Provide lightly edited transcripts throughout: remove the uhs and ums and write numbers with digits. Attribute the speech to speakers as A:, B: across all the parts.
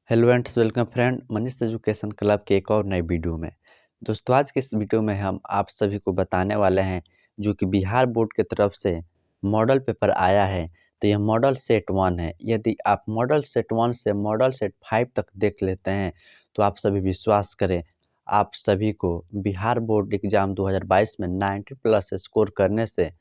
A: Hello ends welcome friend Manish education club के एक और नए वीडियो में। दोस्तों आज के इस वीडियो में हम आप सभी को बताने वाले हैं जो कि बिहार बोर्ड की तरफ से मॉडल पेपर आया है। तो यह मॉडल सेट 1 है। यदि आप मॉडल सेट 1 से मॉडल सेट 5 तक देख लेते हैं तो आप सभी विश्वास करें, आप सभी को बिहार बोर्ड एग्ज़ाम 2022 में 90+ स्कोर करने से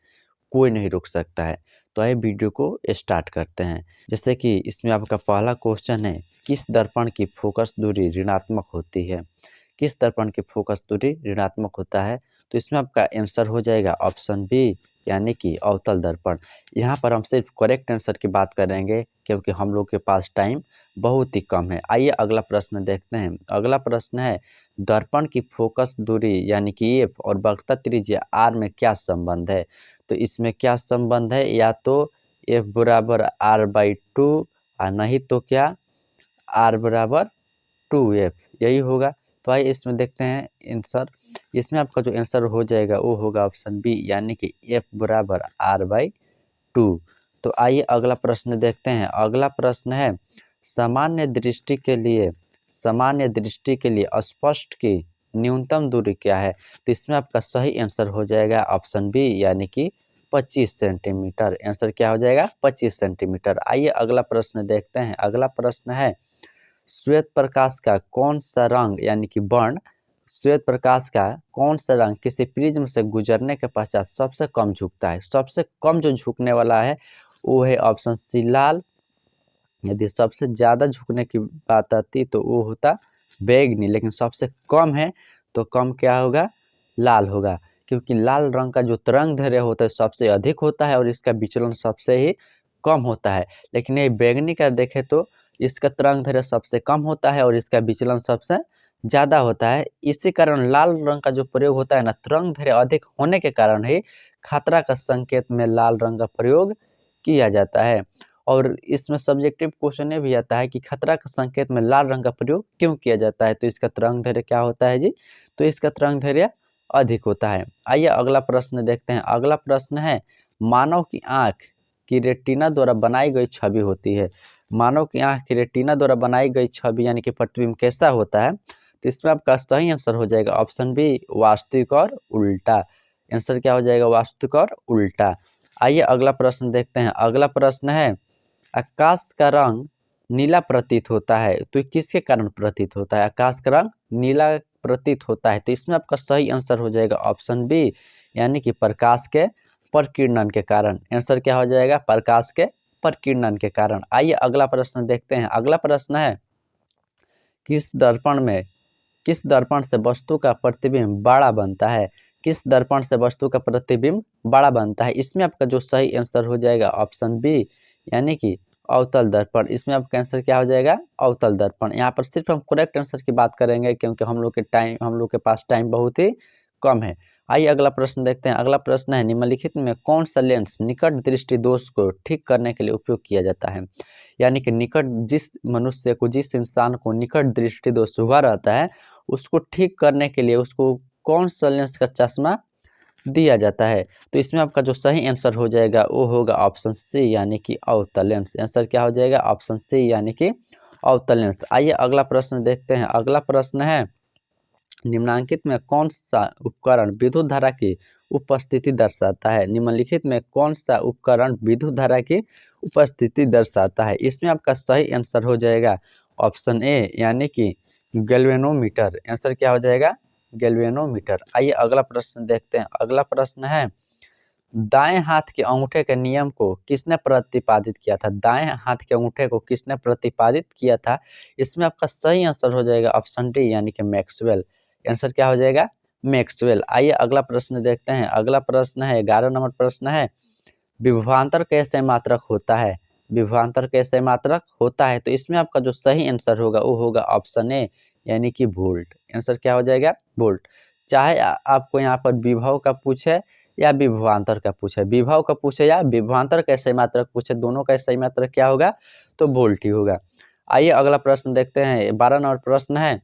A: कोई नहीं रोक सकता है। तो आइए वीडियो को स्टार्ट करते हैं। जैसे कि इसमें आपका पहला क्वेश्चन है, किस दर्पण की फोकस दूरी ऋणात्मक होती है? किस दर्पण की फोकस दूरी ऋणात्मक होता है? तो इसमें आपका आंसर हो जाएगा ऑप्शन बी, यानी कि अवतल दर्पण। यहाँ पर हम सिर्फ करेक्ट आंसर की बात करेंगे क्योंकि हम लोग के पास टाइम बहुत ही कम है। आइए अगला प्रश्न देखते हैं। अगला प्रश्न है, दर्पण की फोकस दूरी यानी कि एफ और वक्रता त्रिज्या आर में क्या संबंध है? तो इसमें क्या संबंध है? या तो एफ बराबर आर बाई टू और नहीं तो क्या आर बराबर 2f, यही होगा। तो आइए इसमें देखते हैं आंसर। इसमें आपका जो आंसर हो जाएगा वो होगा ऑप्शन बी, यानी कि एफ बराबर आर बाई टू। तो आइए अगला प्रश्न देखते हैं। अगला प्रश्न है, सामान्य दृष्टि के लिए स्पष्ट की न्यूनतम दूरी क्या है? तो इसमें आपका सही आंसर हो जाएगा ऑप्शन बी, यानी कि 25 सेंटीमीटर। आंसर क्या हो जाएगा? 25 सेंटीमीटर। आइए अगला प्रश्न देखते हैं। अगला प्रश्न है, श्वेत प्रकाश का कौन सा रंग यानी कि वर्ण, श्वेत प्रकाश का कौन सा रंग किसी प्रिज्म से गुजरने के पश्चात सबसे कम झुकता है? सबसे कम जो झुकने वाला है वो है ऑप्शन सी लाल। यदि सबसे ज़्यादा झुकने की बात आती तो वो होता बैंगनी, लेकिन सबसे कम है तो कम क्या होगा? लाल होगा, क्योंकि लाल रंग का जो तरंग दैर्ध्य होता है सबसे अधिक होता है और इसका विचलन सबसे ही कम होता है। लेकिन ये बैंगनी का देखें तो इसका तरंग दैर्ध्य सबसे कम होता है और इसका विचलन सबसे ज़्यादा होता है। इसी कारण लाल रंग का जो प्रयोग होता है ना, तरंग दैर्ध्य अधिक होने के कारण ही खतरा का संकेत में लाल रंग का प्रयोग किया जाता है। और इसमें सब्जेक्टिव क्वेश्चन ये भी आता है कि खतरा का संकेत में लाल रंग का प्रयोग क्यों किया जाता है? तो इसका तरंग दैर्ध्य क्या होता है जी? तो इसका तरंग दैर्ध्य अधिक होता है। आइए अगला प्रश्न देखते हैं। अगला प्रश्न है, मानव की आँख की रेटिना द्वारा बनाई गई छवि होती है। मानव की आँख की रेटिना द्वारा बनाई गई छवि यानी कि प्रतिबिंब कैसा होता है? तो इसमें आपका सही आंसर हो जाएगा ऑप्शन बी, वास्तविक और उल्टा। आंसर क्या हो जाएगा? वास्तविक और उल्टा। आइए अगला प्रश्न देखते हैं। अगला प्रश्न है, आकाश का रंग नीला प्रतीत होता है तो किसके कारण प्रतीत होता है? आकाश का रंग नीला प्रतीत होता है तो इसमें आपका सही आंसर हो जाएगा ऑप्शन बी, यानी कि प्रकाश के प्रकीर्णन के कारण। आंसर क्या हो जाएगा? प्रकाश के प्रकीर्णन के कारण। आइए अगला प्रश्न देखते हैं। अगला प्रश्न है, किस दर्पण से वस्तु का प्रतिबिंब बड़ा बनता है? किस दर्पण से वस्तु का प्रतिबिंब बड़ा बनता है? इसमें आपका जो सही आंसर हो जाएगा ऑप्शन बी, यानी कि अवतल दर्पण। इसमें आपका आंसर क्या हो जाएगा? अवतल दर्पण। यहाँ पर सिर्फ हम करेक्ट आंसर की बात करेंगे क्योंकि हम लोग के पास टाइम बहुत ही कम है। आइए अगला प्रश्न देखते हैं। अगला प्रश्न है, निम्नलिखित में कौन सा लेंस निकट दृष्टि दोष को ठीक करने के लिए उपयोग किया जाता है? यानी कि जिस इंसान को निकट दृष्टि दोष हुआ रहता है उसको ठीक करने के लिए उसको कौन सा लेंस का चश्मा दिया जाता है? तो इसमें आपका जो सही आंसर हो जाएगा वो होगा ऑप्शन सी, यानी कि अवतल लेंस। आंसर क्या हो जाएगा? ऑप्शन सी, यानी कि अवतल लेंस। आइए अगला प्रश्न देखते हैं। अगला प्रश्न है, निम्नलिखित में कौन सा उपकरण विद्युत धारा की उपस्थिति दर्शाता है? निम्नलिखित में कौन सा उपकरण विद्युत धारा की उपस्थिति दर्शाता है? इसमें आपका सही आंसर हो जाएगा ऑप्शन ए, यानी कि गैल्वेनोमीटर। आंसर क्या हो जाएगा? गैल्वेनोमीटर। आइए अगला प्रश्न देखते हैं। अगला प्रश्न है, दाएं हाथ के अंगूठे के नियम को किसने प्रतिपादित किया था? दाएं हाथ के अंगूठे को किसने प्रतिपादित किया था? इसमें आपका सही आंसर हो जाएगा ऑप्शन डी, यानी कि मैक्सवेल। आंसर क्या हो जाएगा? मैक्सवेल। आइए अगला प्रश्न देखते हैं। अगला प्रश्न है 11 नंबर प्रश्न है, विभवांतर कैसे मात्रक होता है? विभवांतर कैसे मात्रक होता है? तो इसमें आपका जो सही आंसर होगा वो होगा ऑप्शन ए, यानी कि वोल्ट। आंसर क्या हो जाएगा? वोल्ट। चाहे आपको यहाँ पर विभव का पूछे या विभवांतर का पूछे, विभव का पूछे या विभवांतर का सही मात्रक पूछे, दोनों का सही मात्रक क्या होगा? तो वोल्ट ही होगा। आइए अगला प्रश्न देखते हैं। 12 नंबर प्रश्न है,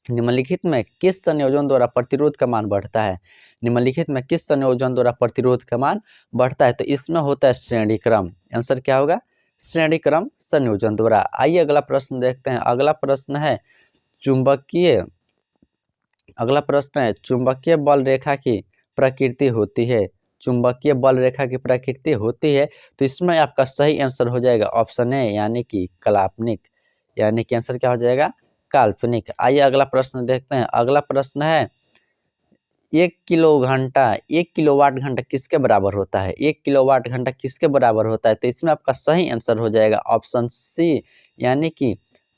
A: निम्नलिखित में किस संयोजन द्वारा प्रतिरोध का मान बढ़ता है? निम्नलिखित में किस संयोजन द्वारा प्रतिरोध का मान बढ़ता है? तो इसमें होता है श्रेणी क्रम। आंसर क्या होगा? श्रेणी क्रम संयोजन द्वारा। आइए अगला प्रश्न देखते हैं। अगला प्रश्न है चुंबकीय बल रेखा की प्रकृति होती है। चुंबकीय बल रेखा की प्रकृति होती है, तो इसमें आपका सही आंसर हो जाएगा ऑप्शन ए यानी कि काल्पनिक, यानी कि आंसर क्या हो जाएगा काल्पनिक। आइए अगला प्रश्न देखते हैं। अगला प्रश्न है 1 किलोवाट घंटा किसके बराबर होता है? 1 किलोवाट घंटा किसके बराबर होता है? तो इसमें आपका सही आंसर हो जाएगा ऑप्शन सी यानी कि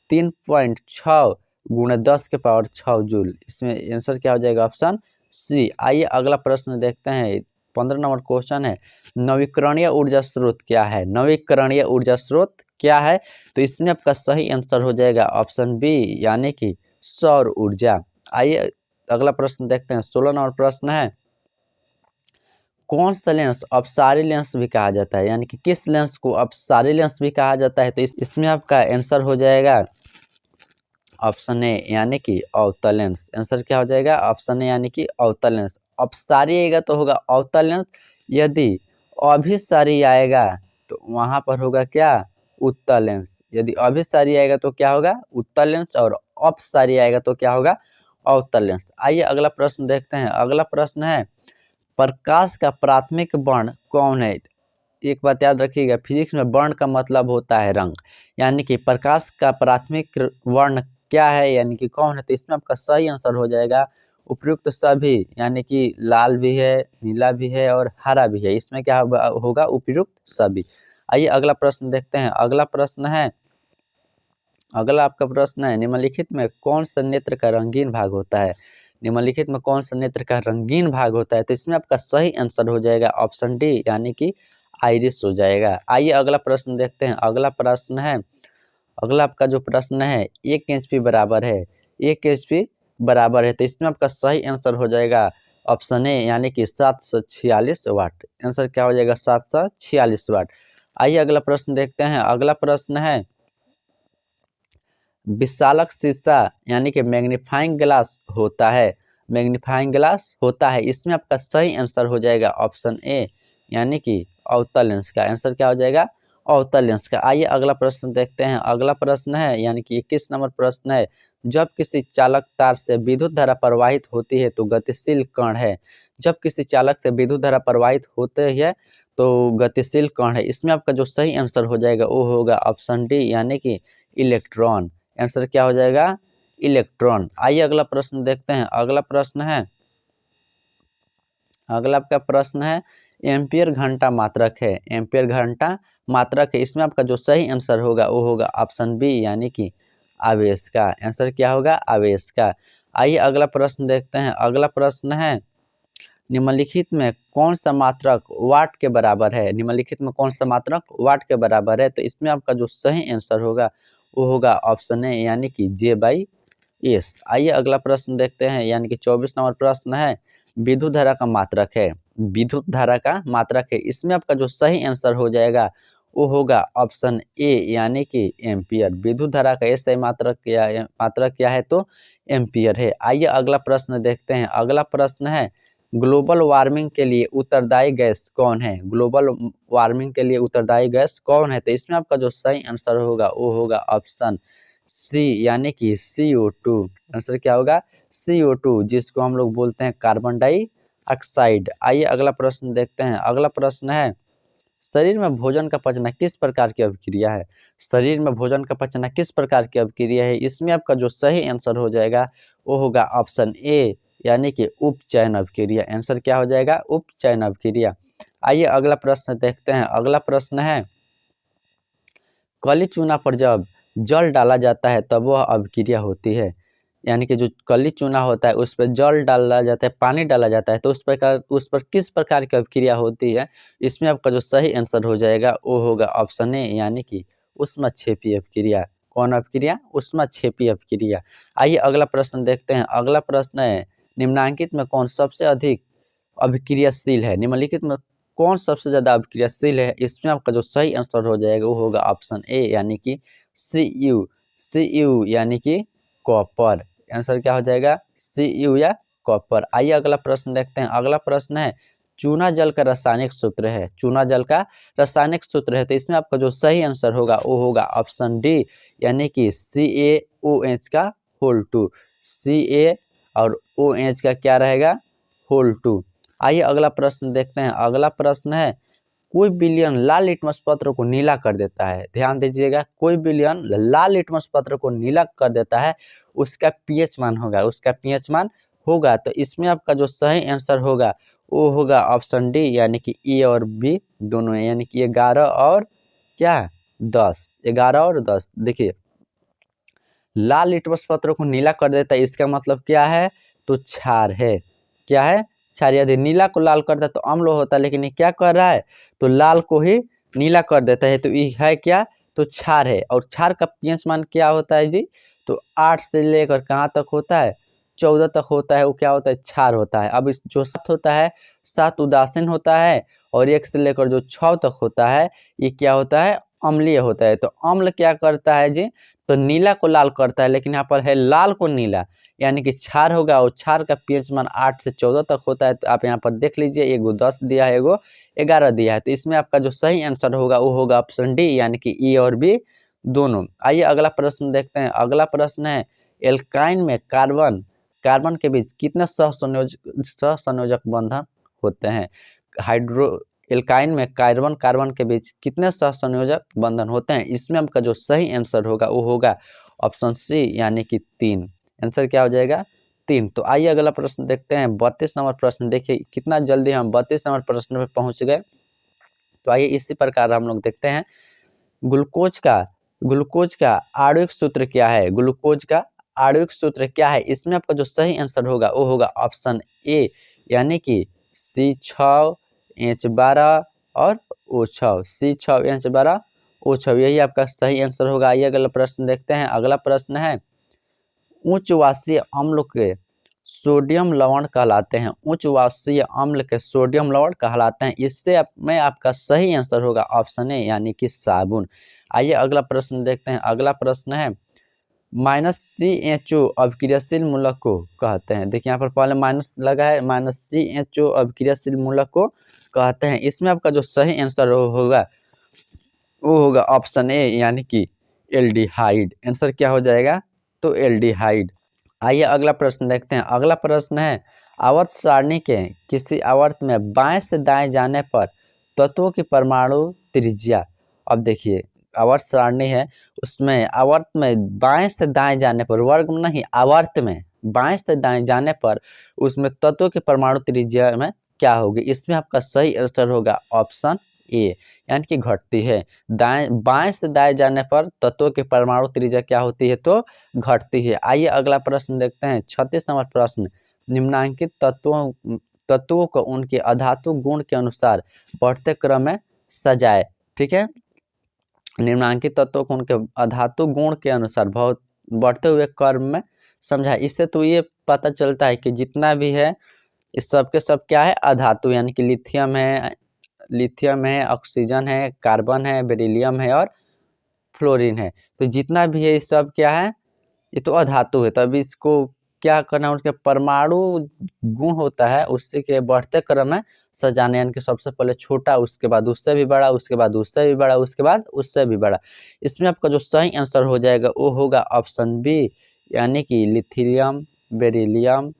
A: 3.6 गुणे 10 के पावर 6 जूल। इसमें आंसर क्या हो जाएगा ऑप्शन सी। आइए अगला प्रश्न देखते हैं। 15 नंबर क्वेश्चन है नवीकरणीय ऊर्जा स्रोत क्या है? नवीकरणीय ऊर्जा स्रोत क्या है? तो इसमें आपका सही आंसर हो जाएगा ऑप्शन बी यानी कि सौर ऊर्जा। आइए अगला प्रश्न देखते हैं। 16 नंबर प्रश्न है कौन सा लेंस अपसारी लेंस भी कहा जाता है? यानी कि किस लेंस को अपसारी लेंस भी कहा जाता है? तो इसमें आपका आंसर हो जाएगा ऑप्शन ए यानी कि अवतल लेंस। आंसर क्या हो जाएगा ऑप्शन ए यानी कि अवतल लेंस। अपसारी आएगा तो होगा अवतल लेंस, यदि अभिसारी आएगा तो वहां पर होगा क्या उत्तल लेंस। यदि अभिसारी आएगा तो क्या होगा उत्तल लेंस, और अपसारी आएगा तो क्या होगा अवतल लेंस। आइए अगला प्रश्न देखते हैं। अगला प्रश्न है प्रकाश का प्राथमिक वर्ण कौन है? एक बात याद रखिएगा, फिजिक्स में वर्ण का मतलब होता है रंग, यानी कि प्रकाश का प्राथमिक वर्ण क्या है यानी कि कौन है? तो इसमें आपका सही आंसर हो जाएगा उपयुक्त सभी, यानी कि लाल भी है, नीला भी है और हरा भी है। इसमें क्या होगा उपयुक्त सभी। आइए अगला प्रश्न देखते हैं। अगला आपका प्रश्न है निम्नलिखित में कौन सा नेत्र का रंगीन भाग होता है? निम्नलिखित में कौन सा नेत्र का रंगीन भाग होता है? तो इसमें आपका सही आंसर हो जाएगा ऑप्शन डी यानी कि आइरिस हो जाएगा। आइए अगला प्रश्न देखते हैं। अगला आपका जो प्रश्न है 1 HP बराबर है, 1 HP बराबर है, तो इसमें आपका सही आंसर हो जाएगा ऑप्शन ए यानी कि 746 वाट। आंसर क्या हो जाएगा 746 वाट। आइए अगला प्रश्न देखते हैं। अगला प्रश्न है विशालक शीशा यानी कि मैग्नीफाइंग ग्लास होता है। मैग्नीफाइंग ग्लास होता है, इसमें आपका सही आंसर हो जाएगा ऑप्शन ए यानी कि अवतल लेंस का। आंसर क्या हो जाएगा अवतल लेंस का। आइए अगला प्रश्न देखते हैं। अगला प्रश्न है यानी कि 21 नंबर प्रश्न है जब किसी चालक तार से विद्युत धारा प्रवाहित होती है तो गतिशील कण है। जब किसी चालक से विद्युत धारा प्रवाहित होते है तो गतिशील कण है। इसमें आपका जो सही आंसर हो जाएगा वो होगा ऑप्शन डी यानी कि इलेक्ट्रॉन। आंसर क्या हो जाएगा इलेक्ट्रॉन। आइए अगला प्रश्न देखते हैं। अगला आपका प्रश्न है एम्पियर घंटा मात्रक है। एम्पियर घंटा मात्रक है, इसमें आपका जो सही आंसर होगा वो होगा ऑप्शन बी यानी कि आवेश का। आंसर क्या होगा आवेश का। आइए अगला प्रश्न देखते हैं। अगला प्रश्न है निम्नलिखित में कौन सा मात्रक वाट के बराबर है? निम्नलिखित में कौन सा मात्रक वाट के बराबर है? तो इसमें आपका जो सही आंसर होगा वो होगा ऑप्शन ए यानी कि J/S। आइए अगला प्रश्न देखते हैं। यानी कि 24 नंबर प्रश्न है विद्युत धारा का मात्रक है। विद्युत धारा का मात्रक है, इसमें आपका जो सही आंसर हो जाएगा वो होगा ऑप्शन ए यानी कि एम्पियर। विद्युत धारा का सही मात्रक क्या है तो एम्पियर है। आइए अगला प्रश्न देखते हैं। अगला प्रश्न है ग्लोबल वार्मिंग के लिए उत्तरदायी गैस कौन है? ग्लोबल वार्मिंग के लिए उत्तरदायी गैस कौन है? तो इसमें आपका जो सही आंसर होगा वो होगा ऑप्शन सी यानी कि CO2। आंसर क्या होगा CO2, जिसको हम लोग बोलते हैं कार्बन डाइऑक्साइड। आइए अगला प्रश्न देखते हैं। अगला प्रश्न है शरीर में भोजन का पचना किस प्रकार की अभिक्रिया है? शरीर में भोजन का पचना किस प्रकार की अभिक्रिया है? इसमें आपका जो सही आंसर हो जाएगा वो होगा ऑप्शन ए यानी कि उपचयन अभिक्रिया। आंसर क्या हो जाएगा उपचयन अभिक्रिया। आइए अगला प्रश्न देखते हैं। अगला प्रश्न है कली चूना पर जब जल डाला जाता है तब वह अभिक्रिया होती है। यानी कि जो कली चूना होता है उस पर जल डाला जाता है, पानी डाला जाता है, तो उस पर किस प्रकार की अभिक्रिया होती है? इसमें आपका जो सही आंसर हो जाएगा वो होगा ऑप्शन ए यानी कि ऊष्मक्षेपी अभिक्रिया। कौन अभिक्रिया? ऊष्मक्षेपी अभिक्रिया। आइए अगला प्रश्न देखते हैं। अगला प्रश्न है निम्नांकित में कौन सबसे अधिक अभिक्रियाशील है? निम्नलिखित में कौन सबसे ज्यादा अभिक्रियाशील है? इसमें आपका जो सही आंसर हो जाएगा वो होगा ऑप्शन ए यानी कि Cu यानी कि कॉपर। आंसर क्या हो जाएगा Cu या कॉपर। आइए अगला प्रश्न देखते हैं। अगला प्रश्न है चूना जल का रासायनिक सूत्र है, चूना जल का रासायनिक सूत्र है। तो इसमें आपका जो सही आंसर होगा वो होगा ऑप्शन डी, यानी कि CaOH का होल 2, Ca और OH का क्या रहेगा, होल 2। आइए अगला प्रश्न देखते हैं। अगला प्रश्न है, कोई विलयन लाल लिटमस पत्र को नीला कर देता है। ध्यान दीजिएगा, कोई विलयन लाल लिटमस पत्र को नीला कर देता है, उसका पीएच मान होगा, उसका पीएच मान होगा। तो इसमें आपका जो सही आंसर होगा वो होगा ऑप्शन डी, यानी कि ए और बी दोनों है, यानी कि 11 और क्या 10, 11 और 10। देखिए, लाल लिटमस पत्र को नीला कर देता है, इसका मतलब क्या है, तो क्षार है। क्या है, क्षार। यदि नीला को लाल करता है तो अम्ल होता है, लेकिन ये क्या कर रहा है, तो लाल को ही नीला कर देता है। तो ये है क्या, तो क्षार है। और क्षार का पीएच मान क्या होता है जी, तो 8 से लेकर कहाँ तक होता है, 14 तक होता है, वो क्या होता है, क्षार होता है। अब इस जो 7 होता है, 7 उदासीन होता है, और 1 से लेकर जो 6 तक होता है, ये क्या होता है, अम्लीय होता है। तो अम्ल क्या करता है जी, तो नीला को लाल करता है, लेकिन यहाँ पर है लाल को नीला, यानी कि क्षार होगा। और क्षार का पीएच मान 8 से 14 तक होता है। तो आप यहाँ पर देख लीजिए, एगो 10 दिया है, एगो 11 दिया है। तो इसमें आपका जो सही आंसर होगा वो होगा ऑप्शन डी, यानी कि ए और बी दोनों। आइए अगला प्रश्न देखते हैं। अगला प्रश्न है, एल्काइन में कार्बन कार्बन के बीच कितने सहसंयोजक बंधन होते हैं। हाइड्रो एल्काइन में कार्बन कार्बन के बीच कितने सहसंयोजक बंधन होते हैं। इसमें आपका जो सही आंसर होगा वो होगा ऑप्शन सी, यानी कि 3। आंसर क्या हो जाएगा, 3। तो आइए अगला प्रश्न देखते हैं, 32 नंबर प्रश्न। देखिए कितना जल्दी हम 32 नंबर प्रश्न में पहुंच गए। तो आइए इसी प्रकार हम लोग देखते हैं, ग्लूकोज का आणविक सूत्र क्या है, ग्लूकोज का आणविक सूत्र क्या है। इसमें आपका जो सही आंसर होगा वो होगा ऑप्शन ए, यानी कि C6H12 और O6, C6H12 O6, यही आपका सही आंसर होगा। आइए अगला प्रश्न देखते हैं। अगला प्रश्न है, उच्च वाष्यीय अम्ल के सोडियम लवण कहलाते हैं, उच्च वाष्यीय अम्ल के सोडियम लवण कहलाते हैं। इससे में आपका सही आंसर होगा ऑप्शन ए, यानी कि साबुन। आइए अगला प्रश्न देखते हैं। अगला प्रश्न है, -CHO अभिक्रियाशील मूलक को कहते हैं। देखिए यहाँ पर पहले माइनस लगा है, -CHO अभिक्रियाशील मूलक को कहते हैं। इसमें आपका जो सही आंसर होगा वो होगा ऑप्शन ए, यानी कि एल्डिहाइड। आंसर क्या हो जाएगा, तो एल्डिहाइड। आइए अगला प्रश्न देखते हैं। अगला प्रश्न है, आवर्त सारणी के किसी आवर्त में बाएं से दाएं जाने पर तत्वों की परमाणु त्रिज्या। अब देखिए, आवर्त सारणी है, उसमें आवर्त में बाएं से दाएं जाने पर, वर्ग में नहीं, आवर्त में बाएं से दाएं जाने पर उसमें तत्वों की परमाणु त्रिज्या में क्या होगी। इसमें आपका सही आंसर होगा ऑप्शन ए, यानी कि घटती है। बाएं से दाएं जाने पर तत्वों की परमाणु त्रिज्या क्या होती है, तो घटती है। आइए अगला प्रश्न देखते हैं, 36 नंबर प्रश्न, निम्नांकित तत्वों को उनके अधातु गुण के अनुसार बढ़ते क्रम में सजाए। ठीक है, निम्नांकित तत्वों को उनके अधातु गुण के अनुसार बहुत बढ़ते हुए क्रम में समझाए। इससे तो ये पता चलता है कि जितना भी है इस सब के सब क्या है, अधातु, यानी कि लिथियम है, ऑक्सीजन है, कार्बन है, बेरिलियम है और फ्लोरीन है। तो जितना भी है ये सब क्या है, ये तो अधातु है। तब इसको क्या करना, उनके परमाणु गुण होता है उससे के बढ़ते क्रम में सजाने, यानी कि सबसे पहले छोटा, उसके बाद उससे भी बड़ा, उसके बाद उससे भी बड़ा, उसके बाद उससे भी बड़ा। इसमें आपका जो सही आंसर हो जाएगा वो होगा ऑप्शन बी, यानी कि लिथियम, बेरिलियम,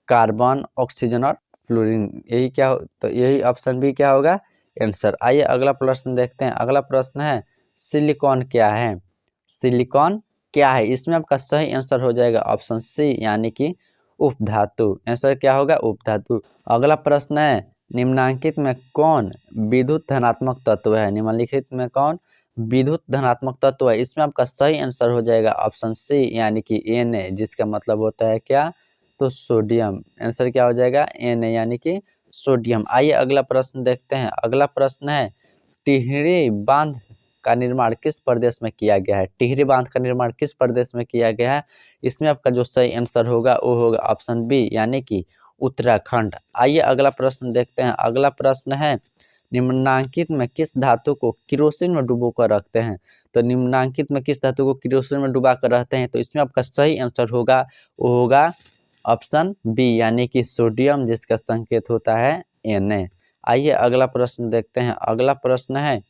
A: कार्बन, ऑक्सीजन और फ्लोरीन। यही क्या तो यही ऑप्शन बी क्या होगा आंसर। आइए अगला प्रश्न देखते हैं। अगला प्रश्न है, सिलिकॉन क्या है, सिलिकॉन क्या है। इसमें आपका सही आंसर हो जाएगा ऑप्शन सी, यानी कि उपधातु। आंसर क्या होगा, उपधातु। अगला प्रश्न है, निम्नांकित में कौन विद्युत धनात्मक तत्व है, निम्नलिखित में कौन विद्युत धनात्मक तत्व है। इसमें आपका सही आंसर हो जाएगा ऑप्शन सी, यानी कि Na, जिसका मतलब होता है क्या, तो सोडियम। आंसर क्या हो जाएगा, Na, यानी कि सोडियम। आइए अगला प्रश्न देखते हैं। अगला प्रश्न है, टिहरी बांध का निर्माण किस प्रदेश में किया गया है, टिहरी बांध का निर्माण किस प्रदेश में किया गया है। इसमें आपका जो सही आंसर होगा वो होगा ऑप्शन बी, यानी कि उत्तराखंड। आइए अगला प्रश्न देखते हैं। अगला प्रश्न है, निम्नांकित में किस धातु को किरोसिन में डुबो कर रखते हैं। तो निम्नांकित में किस धातु को किरोसिन में डुबा कर रखते हैं। तो इसमें आपका सही आंसर होगा वो होगा ऑप्शन बी, यानी कि सोडियम, जिसका संकेत होता है Na। आइए अगला प्रश्न देखते हैं। अगला प्रश्न है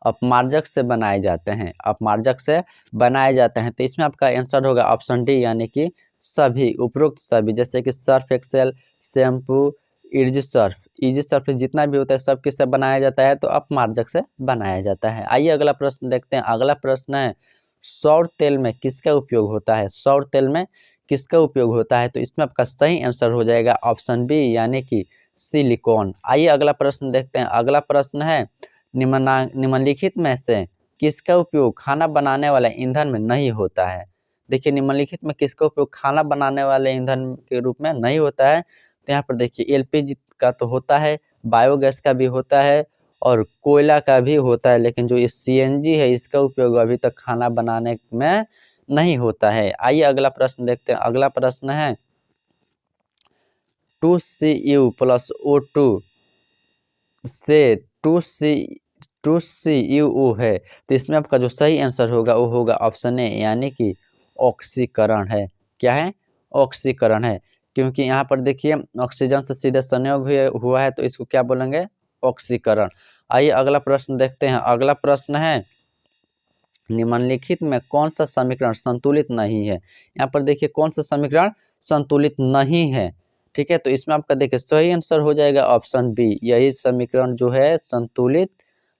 A: अपमार्जक से बनाए जाते हैं, अपमार्जक से बनाए जाते हैं, तो इसमें आपका आंसर होगा ऑप्शन डी यानी कि सभी, उपरोक्त सभी, जैसे कि Surf Excel, shampoo, easy Surf जितना भी होता है सब किससे बनाया जाता है, तो अपमार्जक से बनाया जाता है। आइए अगला प्रश्न देखते हैं। अगला प्रश्न है सौर तेल में किसका उपयोग होता है, सौर तेल में किसका उपयोग होता है, तो इसमें आपका सही आंसर हो जाएगा ऑप्शन बी यानी कि सिलिकॉन। आइए अगला प्रश्न देखते हैं। अगला प्रश्न है निम्नलिखित में से किसका उपयोग खाना बनाने वाले ईंधन में नहीं होता है। देखिए निम्नलिखित में किसका उपयोग खाना बनाने वाले ईंधन के रूप में नहीं होता है, तो यहाँ पर देखिए एलपीजी का तो होता है, बायोगैस का भी होता है और कोयला का भी होता है, लेकिन जो ये सीएनजी है इसका उपयोग अभी तक खाना बनाने में नहीं होता है। आइए अगला प्रश्न देखते हैं। अगला प्रश्न है 2Cu प्लस O2 से 2CuO है, तो इसमें आपका जो सही आंसर होगा वो होगा ऑप्शन ए यानी कि ऑक्सीकरण है। क्या है, ऑक्सीकरण है, क्योंकि यहाँ पर देखिए ऑक्सीजन से सीधे संयोग हुआ है तो इसको क्या बोलेंगे, ऑक्सीकरण। आइए अगला प्रश्न देखते हैं। अगला प्रश्न है निम्नलिखित में कौन सा समीकरण संतुलित नहीं है। यहाँ पर देखिए कौन सा समीकरण संतुलित नहीं है, ठीक है, तो इसमें आपका देखिए सही आंसर हो जाएगा ऑप्शन बी, यही समीकरण जो है संतुलित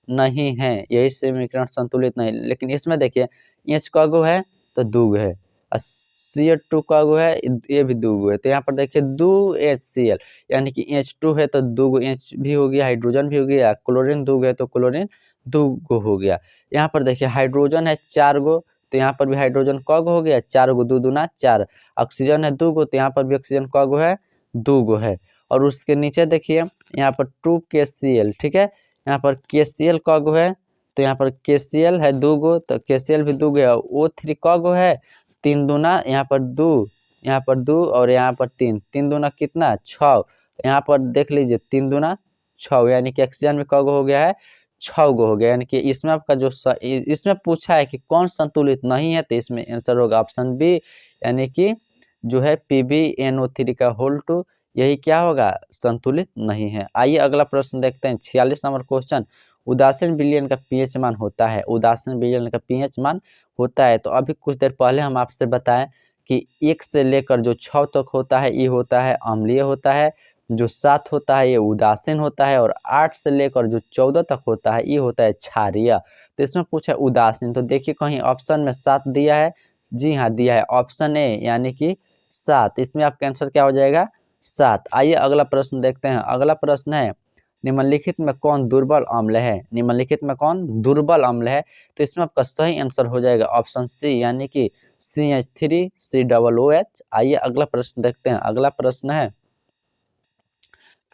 A: नहीं है, यही समीकरण संतुलित नहीं। लेकिन इसमें देखिए एच का गो है तो दूग है, CO2 का गो है ये भी दूगो है, तो यहाँ पर देखिए 2HCl यानी कि H2 है तो दूगो H भी हो गया, हाइड्रोजन भी हो गया, क्लोरीन दूगो है तो क्लोरीन दूगो हो गया। यहाँ पर देखिए हाइड्रोजन है 4 गो, तो यहाँ पर भी हाइड्रोजन क गो हो गया, 4 गो, 2 दूना 4। ऑक्सीजन है 2 गो, तो यहाँ पर भी ऑक्सीजन क गो है, 2 गो है। और उसके नीचे देखिए यहाँ पर 2KCl, ठीक है, यहाँ पर KCl क गो है, तो यहाँ पर KCl है 2 गो, तो KCl भी 2 गो है। O3 क गो है, 3 दूना यहाँ पर 2, यहाँ पर 2 और यहाँ पर 3, 3 दूना कितना 6, यहाँ पर देख लीजिए 3 दूना 6, यानी कि ऑक्सीजन में क गो हो गया है, 6 गो हो गया। यानी कि इसमें आपका जो इसमें पूछा है कि कौन संतुलित नहीं है, तो इसमें आंसर होगा ऑप्शन बी यानी कि जो है PbNO3 का होल 2, यही क्या होगा, संतुलित नहीं है। आइए अगला प्रश्न देखते हैं। 46 नंबर क्वेश्चन, उदासीन विलयन का पीएच मान होता है, उदासीन विलयन का पीएच मान होता है, तो अभी कुछ देर पहले हम आपसे बताएं कि 1 से लेकर जो 6 तक होता है ये होता है अम्लीय होता है, जो 7 होता है ये उदासीन होता है, और 8 से लेकर जो 14 तक होता है ये होता है क्षारीय। तो इसमें पूछा है उदासीन, तो देखिए कहीं ऑप्शन में 7 दिया है, जी हाँ दिया है, ऑप्शन ए यानी कि 7, इसमें आपका आंसर क्या हो जाएगा 7। आइए अगला प्रश्न देखते हैं। अगला प्रश्न है निम्नलिखित में कौन दुर्बल अम्ल है, निम्नलिखित में कौन दुर्बल अम्ल है, तो इसमें आपका सही आंसर हो जाएगा ऑप्शन सी यानी कि CH3COOH। आइए अगला प्रश्न देखते हैं। अगला प्रश्न है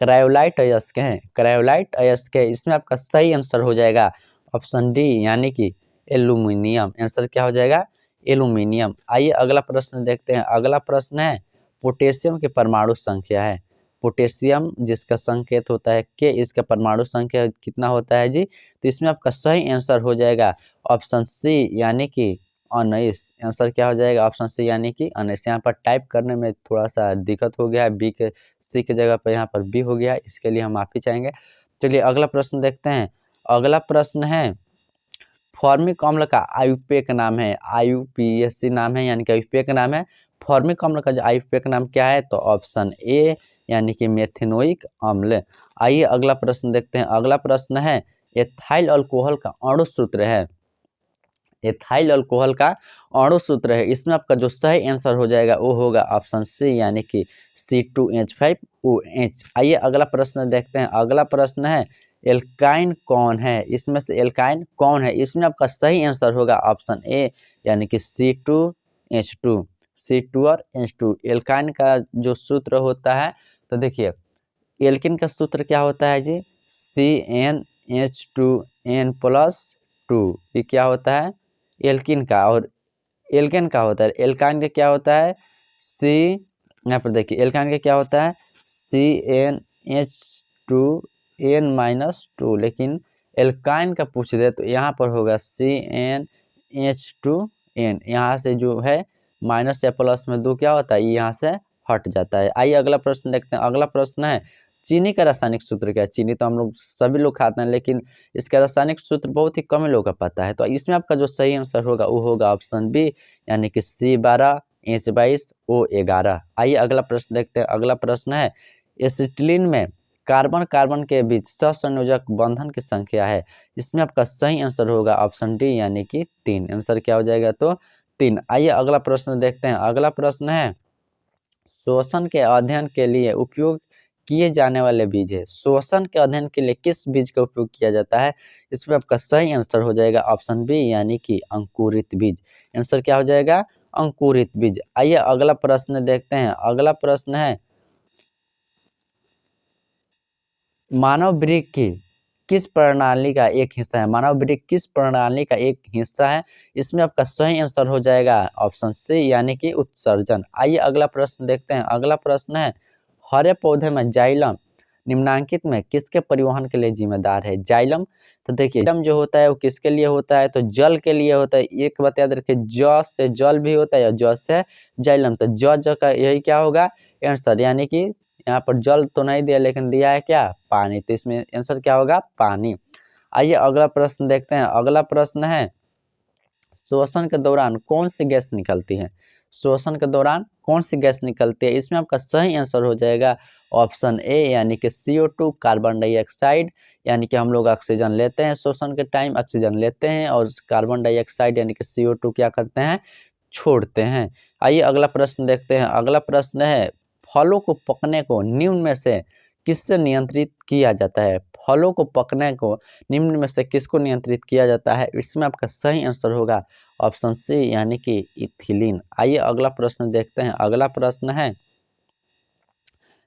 A: क्रायोलाइट अयस्क है, क्रायोलाइट अयस्क है, इसमें आपका सही आंसर हो जाएगा ऑप्शन डी यानी कि एल्यूमिनियम। आंसर क्या हो जाएगा, एल्यूमिनियम। आइए अगला प्रश्न देखते हैं। अगला प्रश्न है पोटेशियम की परमाणु संख्या है, पोटेशियम जिसका संकेत होता है के, इसका परमाणु संख्या कितना होता है जी, तो इसमें आपका सही आंसर हो जाएगा ऑप्शन सी यानी कि 19। आंसर क्या हो जाएगा ऑप्शन सी यानी कि 19। यहाँ पर टाइप करने में थोड़ा सा दिक्कत हो गया है, बी के सी की जगह पर यहाँ पर बी हो गया, इसके लिए हम माफ़ी चाहेंगे। चलिए अगला प्रश्न देखते हैं। अगला प्रश्न है फॉर्मिक अम्ल का आयुपेक नाम है, IUPAC नाम है यानी कि आयुपेक नाम है। फॉर्मिक अम्ल का जो आयुपेक नाम क्या है, तो ऑप्शन ए यानी कि मेथेनोइक अम्ल। आइए अगला प्रश्न देखते हैं। अगला प्रश्न है एथाइल अल्कोहल का अणु सूत्र है, एथाइल अल्कोहल का अणु सूत्र है, इसमें आपका जो सही आंसर हो जाएगा वो होगा ऑप्शन सी यानी कि C2H5OH। आइए अगला प्रश्न देखते हैं। अगला प्रश्न है एल्काइन कौन है, इसमें से एल्काइन कौन है, इसमें आपका सही आंसर होगा ऑप्शन ए यानी कि C2H2, C2 और H2। एल्काइन का जो सूत्र होता है, तो देखिए एल्किन का सूत्र क्या होता है जी, CnH2n+2, ये क्या होता है एल्किन का, और एल्केन का होता है, एल्काइन का क्या होता है सी, यहाँ पर देखिए एल्काइन का क्या होता है CnH2n-2, लेकिन एल्काइन का पूछ दे तो यहाँ पर होगा CnH2n, यहाँ से जो है माइनस या प्लस में 2 क्या होता है, ये यहाँ से हट जाता है। आइए अगला प्रश्न देखते हैं। अगला प्रश्न है चीनी का रासायनिक सूत्र क्या है? चीनी तो हम लोग सभी लोग खाते हैं, लेकिन इसका रासायनिक सूत्र बहुत ही कम लोगों का पता है। तो इसमें आपका जो सही आंसर होगा वो होगा ऑप्शन बी, यानी कि C12 H22 O11। आइए अगला प्रश्न देखते हैं। अगला प्रश्न है, एसिटिलीन में कार्बन कार्बन के बीच सहसंयोजक बंधन की संख्या है। इसमें आपका सही आंसर होगा ऑप्शन डी, यानी कि 3। आंसर क्या हो जाएगा? तो 3। आइए अगला प्रश्न देखते हैं। अगला प्रश्न है, श्वसन के अध्ययन के लिए उपयोग किए जाने वाले बीज है। श्वसन के अध्ययन के लिए किस बीज का उपयोग किया जाता है? इसमें आपका सही आंसर हो जाएगा ऑप्शन बी, यानी कि अंकुरित बीज। आंसर क्या हो जाएगा? अंकुरित बीज। आइए अगला प्रश्न देखते हैं। अगला प्रश्न है, मानव वृक्क की किस प्रणाली का एक हिस्सा है? मानव वृक्क किस प्रणाली का एक हिस्सा है? इसमें आपका सही आंसर हो जाएगा ऑप्शन सी, यानी कि उत्सर्जन। आइए अगला प्रश्न देखते हैं। अगला प्रश्न है, हरे पौधे में जाइलम निम्नांकित में किसके परिवहन के लिए जिम्मेदार है? जाइलम, तो देखिए जाइलम जो होता है वो किसके लिए होता है? तो जल के लिए होता है। एक बात याद रखिए, ज से जल भी होता है और ज से जाइलम, तो ज का यही क्या होगा? आंसर, यानी कि यहाँ पर जल तो नहीं दिया, लेकिन दिया है क्या? पानी। तो इसमें आंसर क्या होगा? पानी। आइए अगला प्रश्न देखते हैं। अगला प्रश्न है, श्वसन के दौरान कौन सी गैस निकलती है? श्वसन के दौरान कौन सी गैस निकलती है? इसमें आपका सही आंसर हो जाएगा ऑप्शन ए, यानी कि CO2 कार्बन डाइऑक्साइड। यानी कि हम लोग ऑक्सीजन लेते हैं, श्वसन के टाइम ऑक्सीजन लेते हैं, और कार्बन डाइऑक्साइड यानी कि CO2 क्या करते हैं? छोड़ते हैं। आइए अगला प्रश्न देखते हैं। अगला प्रश्न है, फलों को पकने को निम्न में से किससे नियंत्रित किया जाता है? फलों को पकने को निम्न में से किसको नियंत्रित किया जाता है? इसमें आपका सही आंसर होगा ऑप्शन सी, यानी कि इथिलीन। आइए अगला प्रश्न देखते हैं। अगला प्रश्न है,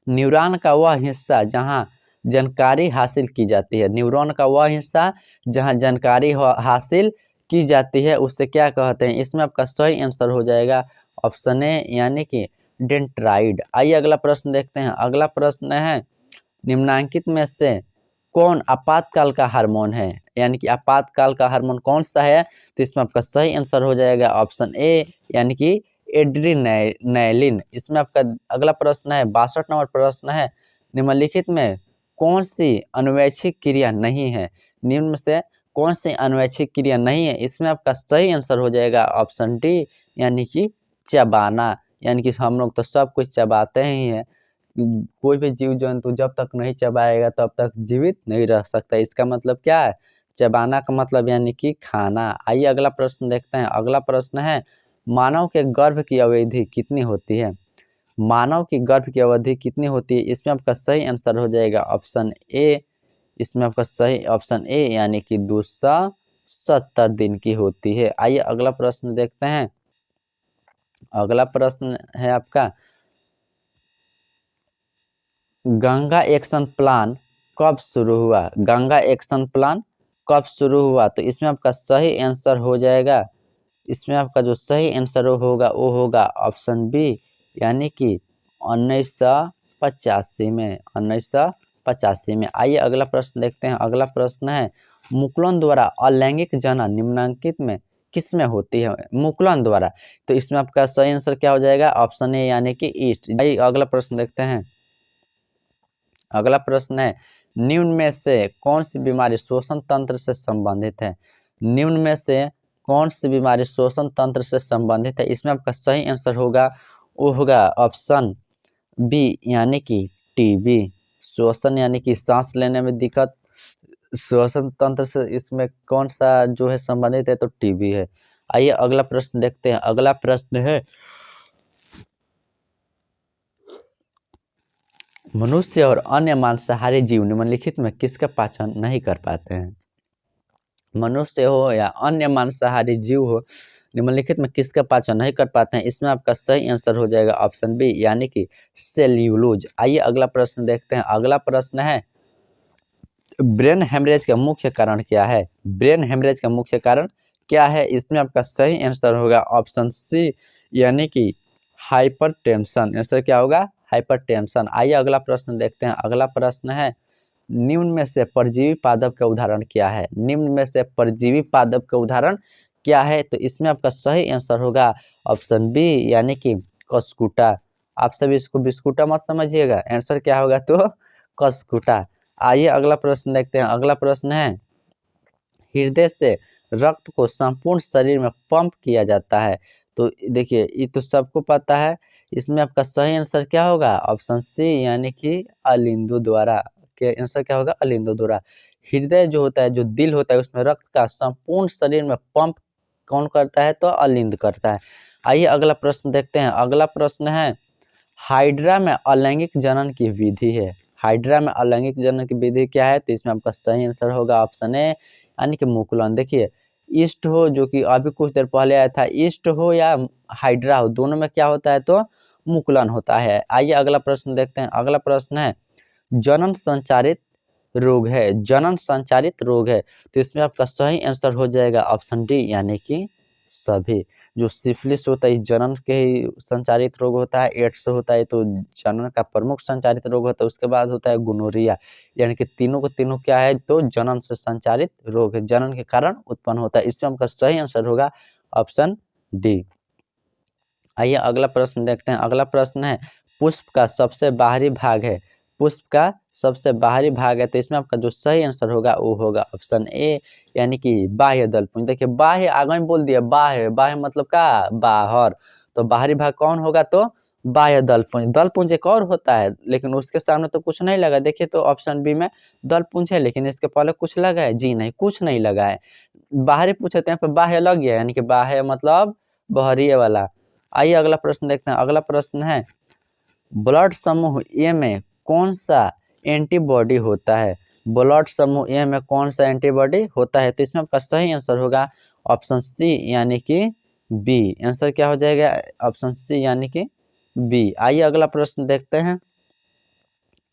A: न्यूरॉन का वह हिस्सा जहां जानकारी हासिल की जाती है। न्यूरॉन का वह हिस्सा जहां जानकारी हासिल की जाती है उसे क्या कहते हैं? इसमें आपका सही आंसर हो जाएगा ऑप्शन ए, यानी कि डेंड्राइट। आइए अगला प्रश्न देखते हैं। अगला प्रश्न है, निम्नांकित में से कौन आपातकाल का हार्मोन है? यानी कि आपातकाल का हार्मोन कौन सा है? तो इसमें आपका सही आंसर हो जाएगा ऑप्शन ए, यानी कि एड्रीनैलिन। इसमें आपका अगला प्रश्न है, 62 नंबर प्रश्न है, निम्नलिखित में कौन सी अनुवैच्छिक क्रिया नहीं है? निम्न में से कौन सी अनुवैच्छिक क्रिया नहीं है? इसमें आपका सही आंसर हो जाएगा ऑप्शन डी, यानी कि चबाना। यानी कि हम लोग तो सब कुछ चबाते ही हैं। कोई भी जीव जंतु जब तक नहीं चबाएगा तब तक जीवित नहीं रह सकता। इसका मतलब क्या है? चबाना का मतलब यानी कि खाना। आइए अगला प्रश्न देखते हैं। अगला प्रश्न है, मानव के गर्भ की अवधि कितनी होती है? मानव की गर्भ की अवधि कितनी होती है? इसमें आपका सही आंसर हो जाएगा ऑप्शन ए। इसमें आपका सही ऑप्शन ए, यानी कि 270 दिन की होती है। आइए अगला प्रश्न देखते हैं। अगला प्रश्न है आपका, गंगा एक्शन प्लान कब शुरू हुआ? गंगा एक्शन प्लान कब शुरू हुआ? तो इसमें आपका सही आंसर हो जाएगा, इसमें आपका जो सही आंसर होगा वो होगा ऑप्शन बी, यानी कि 1985 में। 1985 में। आइए अगला प्रश्न देखते हैं। अगला प्रश्न है, मुकुलन द्वारा अलैंगिक जनन निम्नांकित में किस में होती है? मुकुलन द्वारा, तो इसमें आपका सही आंसर क्या हो जाएगा? ऑप्शन ए, यानी कि ईस्ट। आइए अगला प्रश्न देखते हैं। अगला प्रश्न है, निम्न में से कौन सी बीमारी श्वसन तंत्र से संबंधित है? निम्न में से कौन सी बीमारी श्वसन तंत्र से संबंधित है? इसमें आपका सही आंसर होगा वो होगा ऑप्शन बी, यानी कि टीबी। श्वसन यानी कि सांस लेने में दिक्कत, श्वसन तंत्र से इसमें कौन सा जो है संबंधित है? तो टीबी है। आइए अगला प्रश्न देखते हैं। अगला प्रश्न है, मनुष्य और अन्य मांसाहारी जीव निम्नलिखित में किसका पाचन नहीं कर पाते हैं? मनुष्य हो या अन्य मांसाहारी जीव हो, निम्नलिखित में किसका पाचन नहीं कर पाते हैं? इसमें आपका सही आंसर हो जाएगा ऑप्शन बी, यानी कि सेल्यूलोज। आइए अगला प्रश्न देखते हैं। अगला प्रश्न है, ब्रेन हेमरेज का मुख्य कारण क्या है? ब्रेन हेमरेज का मुख्य कारण क्या है? इसमें आपका सही आंसर होगा ऑप्शन सी, यानी कि हाइपरटेंशन। आंसर क्या होगा? हाइपरटेंशन। आइए अगला प्रश्न देखते हैं। अगला प्रश्न है, निम्न में से परजीवी पादप का उदाहरण क्या है? निम्न में से परजीवी पादप का उदाहरण क्या है? तो इसमें आपका सही आंसर होगा ऑप्शन बी, यानी कि कस्कुटा। आप सभी इसको बिस्कुटा मत समझिएगा। आंसर क्या होगा? तो कसकुटा। आइए अगला प्रश्न देखते हैं। अगला प्रश्न है, हृदय से रक्त को संपूर्ण शरीर में पंप किया जाता है। तो देखिए ये तो सबको पता है। इसमें आपका सही आंसर क्या होगा? ऑप्शन सी यानी कि अलिंदु द्वारा। के आंसर क्या होगा? अलिंदु द्वारा। हृदय जो होता है, जो दिल होता है, उसमें रक्त का संपूर्ण शरीर में पंप कौन करता है? तो अलिंद करता है। आइए अगला प्रश्न देखते हैं। अगला प्रश्न है, हाइड्रा में अलैंगिक जनन की विधि है। हाइड्रा में अलैंगिक जनन की विधि क्या है? तो इसमें आपका सही आंसर होगा ऑप्शन ए यानी कि मुकुलन। देखिए ईस्ट हो, जो कि अभी कुछ देर पहले आया था, ईस्ट हो या हाइड्रा हो, दोनों में क्या होता है? तो मुकुलन होता है। आइए अगला प्रश्न देखते हैं। अगला प्रश्न है, जनन संचारित रोग है। जनन संचारित रोग है, तो इसमें आपका सही आंसर हो जाएगा ऑप्शन डी यानी कि सभी। जो सिफिलिस होता है जनन के ही संचारित रोग होता है, एड्स होता है तो जनन का प्रमुख संचारित रोग होता है, उसके बाद होता है गोनोरिया। यानी कि तीनों को तीनों क्या है? तो जनन से संचारित रोग है, जनन के कारण उत्पन्न होता है। इसमें आपका सही आंसर होगा ऑप्शन डी। आइए अगला प्रश्न देखते हैं। अगला प्रश्न है, पुष्प का सबसे बाहरी भाग है। पुष्प का सबसे बाहरी भाग है, तो इसमें आपका जो सही आंसर होगा वो होगा ऑप्शन ए यानी कि बाह्य दलपुंज। देखिए बाह्य आगे में बोल दिया, बाह्य। बाह्य मतलब का? बाहर। तो बाहरी भाग कौन होगा? तो बाह्य दलपुंज। दलपुंज एक और होता है, लेकिन उसके सामने तो कुछ नहीं लगा। देखिए तो ऑप्शन बी में दलपुंज है, लेकिन इसके पहले कुछ लगा है? जी नहीं, कुछ नहीं लगा है। बाहरी पूछे तो यहाँ पे बाह्य लग गया, यानी कि बाह्य मतलब बाहरी वाला। आइए अगला प्रश्न देखते हैं। अगला प्रश्न है, ब्लड समूह ए में कौन सा एंटीबॉडी होता है? ब्लड समूह ए में कौन सा एंटीबॉडी होता है? तो इसमें आपका सही आंसर होगा ऑप्शन सी यानी कि बी। आंसर क्या हो जाएगा? ऑप्शन सी यानी कि बी। आइए अगला प्रश्न देखते हैं।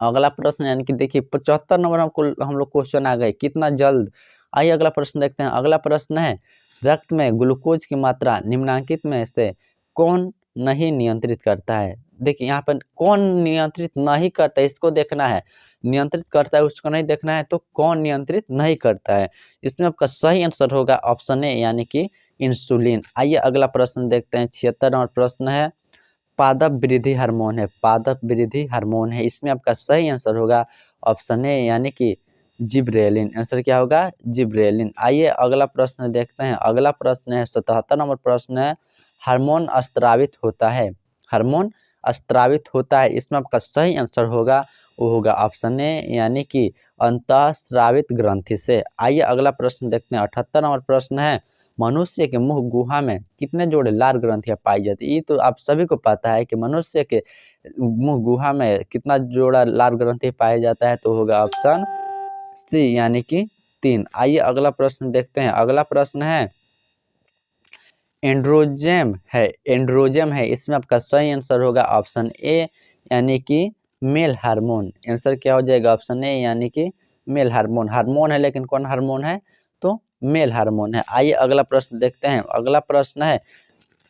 A: अगला प्रश्न यानी कि देखिए 75 नंबर हम लोग क्वेश्चन आ गए, कितना जल्द। आइए अगला प्रश्न देखते हैं। अगला प्रश्न है, रक्त में ग्लूकोज की मात्रा निम्नलिखित में से कौन नहीं नियंत्रित करता है? देखिए यहाँ पर कौन नियंत्रित नहीं करता है इसको देखना है। नियंत्रित करता है उसको नहीं देखना है, तो कौन नियंत्रित नहीं करता है? इसमें आपका सही आंसर होगा ऑप्शन ए यानी कि इंसुलिन। आइए अगला प्रश्न देखते हैं। 76 नंबर प्रश्न है, पादप वृद्धि हार्मोन है। पादप वृद्धि हार्मोन है, इसमें आपका सही आंसर होगा ऑप्शन ए यानी कि जिब्रेलिन। आंसर क्या होगा? जिब्रेलिन। आइए अगला प्रश्न देखते हैं। अगला प्रश्न है 77 नंबर प्रश्न है, हार्मोन स्त्रावित होता है। हार्मोन स्त्रावित होता है, इसमें आपका सही आंसर होगा वो होगा ऑप्शन ए यानी कि अंतःस्रावित ग्रंथि से। आइए अगला प्रश्न देखते हैं। 78 नंबर प्रश्न है, मनुष्य के मुंह गुहा में कितने जोड़े लार ग्रंथियां पाई जाती है? ये तो आप सभी को पता है कि मनुष्य के मुंह गुहा में कितना जोड़ा लार ग्रंथि पाया जाता है? तो होगा ऑप्शन सी यानी कि 3। आइए अगला प्रश्न देखते हैं। अगला प्रश्न है, एंड्रोजम है। एंड्रोजम है, इसमें आपका सही आंसर होगा ऑप्शन ए यानी कि मेल हार्मोन। आंसर क्या हो जाएगा? ऑप्शन ए यानी कि मेल हार्मोन। हार्मोन है, लेकिन कौन हार्मोन है? तो मेल हार्मोन है। आइए अगला प्रश्न देखते हैं। अगला प्रश्न है,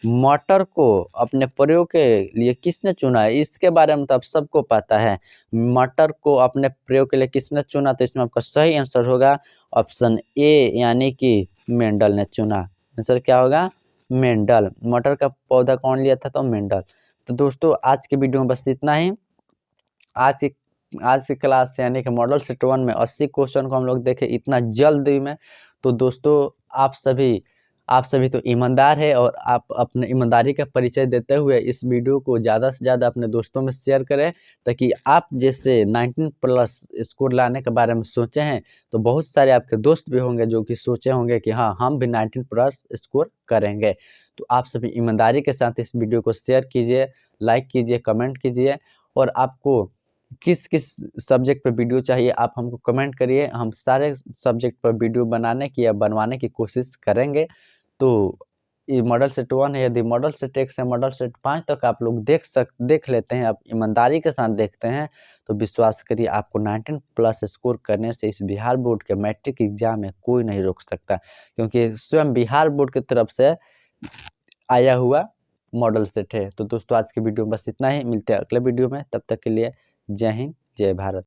A: मटर को अपने प्रयोग के लिए किसने चुना है? इसके बारे में तो आप सबको पता है। मटर को अपने प्रयोग के लिए किसने चुना? तो इसमें आपका सही आंसर होगा ऑप्शन ए यानी कि मेंडल ने चुना। आंसर क्या होगा? मेंडल। मटर का पौधा कौन लिया था? तो मेंडल। तो दोस्तों आज के वीडियो में बस इतना ही। आज की क्लास यानी कि मॉडल सेट 1 में 80 क्वेश्चन को हम लोग देखे इतना जल्दी में। तो दोस्तों आप सभी तो ईमानदार है, और आप अपने ईमानदारी का परिचय देते हुए इस वीडियो को ज़्यादा से ज़्यादा अपने दोस्तों में शेयर करें, ताकि आप जैसे 19 प्लस स्कोर लाने के बारे में सोचे हैं, तो बहुत सारे आपके दोस्त भी होंगे जो कि सोचे होंगे कि हाँ हम भी 19 प्लस स्कोर करेंगे। तो आप सभी ईमानदारी के साथ इस वीडियो को शेयर कीजिए, लाइक कीजिए, कमेंट कीजिए, और आपको किस किस सब्जेक्ट पर वीडियो चाहिए आप हमको कमेंट करिए। हम सारे सब्जेक्ट पर वीडियो बनाने की या बनवाने की कोशिश करेंगे। तो ये मॉडल सेट 1 है, यदि मॉडल सेट 1 से मॉडल सेट 5 तक आप लोग देख लेते हैं, आप ईमानदारी के साथ देखते हैं, तो विश्वास करिए आपको 19 प्लस स्कोर करने से इस बिहार बोर्ड के मैट्रिक एग्जाम में कोई नहीं रोक सकता, क्योंकि स्वयं बिहार बोर्ड की तरफ से आया हुआ मॉडल सेट है। तो दोस्तों आज की वीडियो में बस इतना ही, मिलते हैं अगले वीडियो में, तब तक के लिए जय हिंद, जय भारत।